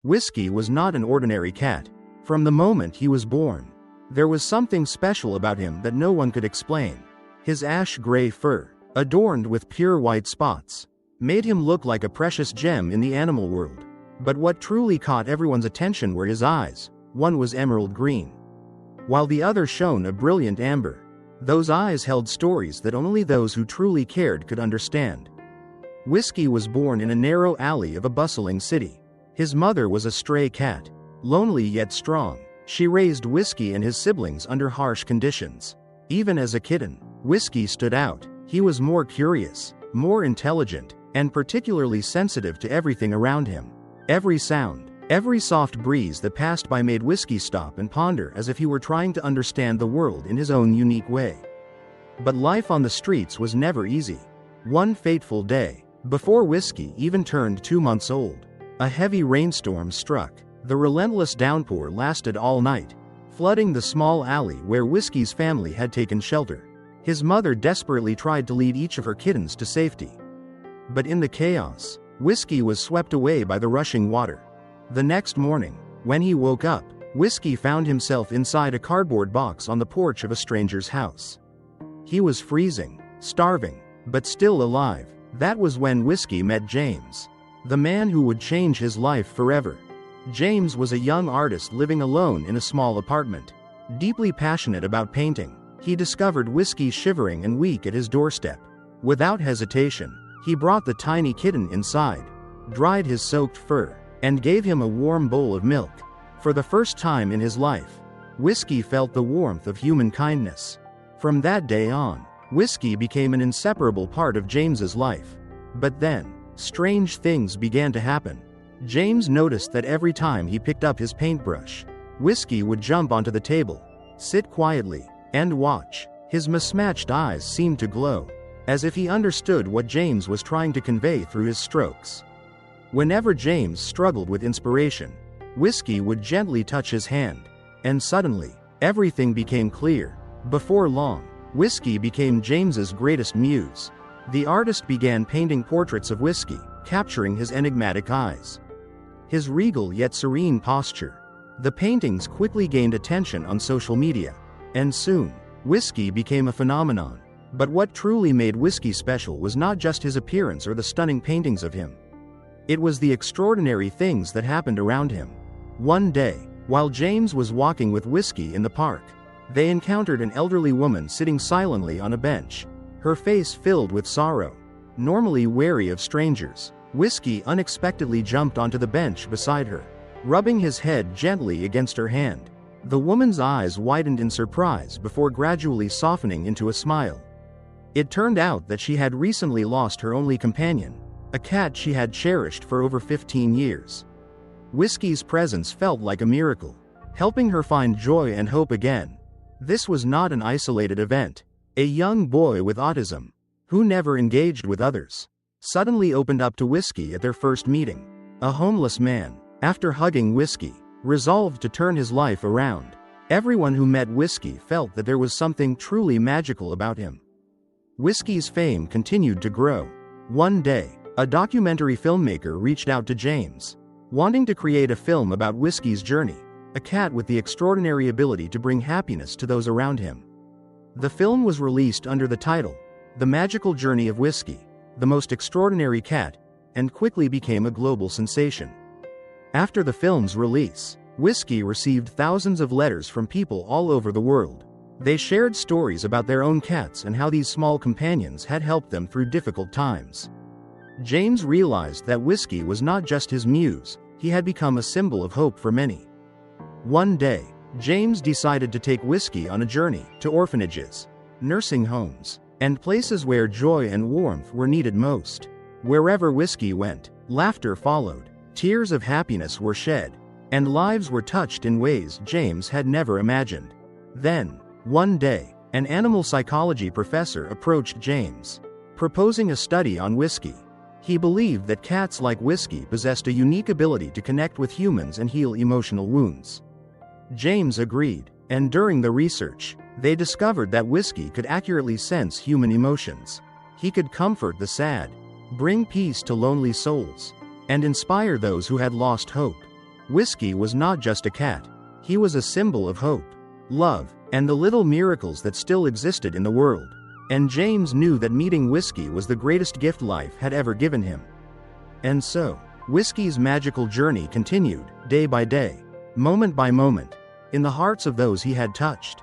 Whisky was not an ordinary cat. From the moment he was born, there was something special about him that no one could explain. His ash-gray fur, adorned with pure white spots, made him look like a precious gem in the animal world. But what truly caught everyone's attention were his eyes. One was emerald green, while the other shone a brilliant amber. Those eyes held stories that only those who truly cared could understand. Whisky was born in a narrow alley of a bustling city. His mother was a stray cat, lonely yet strong. She raised Whisky and his siblings under harsh conditions. Even as a kitten, Whisky stood out. He was more curious, more intelligent, and particularly sensitive to everything around him. Every sound, every soft breeze that passed by made Whisky stop and ponder, as if he were trying to understand the world in his own unique way. But life on the streets was never easy. One fateful day, before Whisky even turned 2 months old, a heavy rainstorm struck. The relentless downpour lasted all night, flooding the small alley where Whisky's family had taken shelter. His mother desperately tried to lead each of her kittens to safety. But in the chaos, Whisky was swept away by the rushing water. The next morning, when he woke up, Whisky found himself inside a cardboard box on the porch of a stranger's house. He was freezing, starving, but still alive. That was when Whisky met James, the man who would change his life forever. James was a young artist living alone in a small apartment. Deeply passionate about painting, he discovered Whisky shivering and weak at his doorstep. Without hesitation, he brought the tiny kitten inside, dried his soaked fur, and gave him a warm bowl of milk. For the first time in his life, Whisky felt the warmth of human kindness. From that day on, Whisky became an inseparable part of James's life. But then, strange things began to happen. James noticed that every time he picked up his paintbrush, Whisky would jump onto the table, sit quietly, and watch. His mismatched eyes seemed to glow, as if he understood what James was trying to convey through his strokes. Whenever James struggled with inspiration, Whisky would gently touch his hand, and suddenly, everything became clear. Before long, Whisky became James's greatest muse. The artist began painting portraits of Whisky, capturing his enigmatic eyes, his regal yet serene posture. The paintings quickly gained attention on social media, and soon, Whisky became a phenomenon. But what truly made Whisky special was not just his appearance or the stunning paintings of him. It was the extraordinary things that happened around him. One day, while James was walking with Whisky in the park, they encountered an elderly woman sitting silently on a bench, her face filled with sorrow. Normally wary of strangers, Whisky unexpectedly jumped onto the bench beside her, rubbing his head gently against her hand. The woman's eyes widened in surprise before gradually softening into a smile. It turned out that she had recently lost her only companion, a cat she had cherished for over 15 years. Whisky's presence felt like a miracle, helping her find joy and hope again. This was not an isolated event. A young boy with autism, who never engaged with others, suddenly opened up to Whisky at their first meeting. A homeless man, after hugging Whisky, resolved to turn his life around. Everyone who met Whisky felt that there was something truly magical about him. Whisky's fame continued to grow. One day, a documentary filmmaker reached out to James, wanting to create a film about Whisky's journey, a cat with the extraordinary ability to bring happiness to those around him. The film was released under the title, The Magical Journey of Whisky, the Most Extraordinary Cat, and quickly became a global sensation. After the film's release, Whisky received thousands of letters from people all over the world. They shared stories about their own cats and how these small companions had helped them through difficult times. James realized that Whisky was not just his muse, he had become a symbol of hope for many. One day, James decided to take Whisky on a journey to orphanages, nursing homes, and places where joy and warmth were needed most. Wherever Whisky went, laughter followed, tears of happiness were shed, and lives were touched in ways James had never imagined. Then, one day, an animal psychology professor approached James, proposing a study on Whisky. He believed that cats like Whisky possessed a unique ability to connect with humans and heal emotional wounds. James agreed, and during the research, they discovered that Whisky could accurately sense human emotions. He could comfort the sad, bring peace to lonely souls, and inspire those who had lost hope. Whisky was not just a cat. He was a symbol of hope, love, and the little miracles that still existed in the world. And James knew that meeting Whisky was the greatest gift life had ever given him. And so, Whisky's magical journey continued, day by day, moment by moment, in the hearts of those he had touched.